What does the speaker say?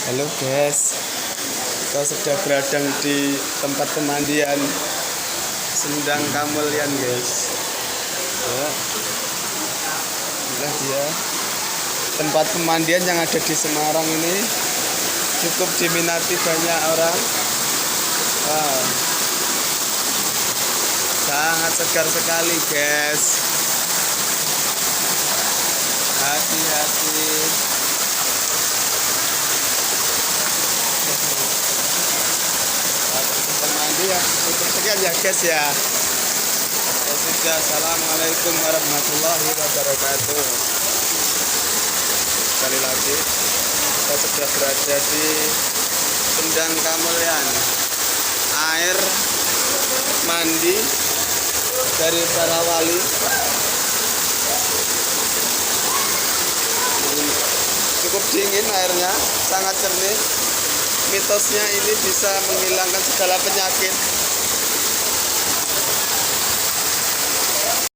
Halo guys, kita sudah berada di tempat pemandian Sendang Kamelian guys. Ya, inilah dia tempat pemandian yang ada di Semarang ini, cukup diminati banyak orang. Wow, sangat segar sekali guys. Hati-hati. Ya, cukup sekian ya guys ya. Ya sudah, assalamualaikum warahmatullahi wabarakatuh. Sekali lagi kita sudah berada di Sendang Kamelian, air mandi dari para wali. Cukup dingin airnya, sangat jernih. Mitosnya ini bisa menghilangkan segala penyakit.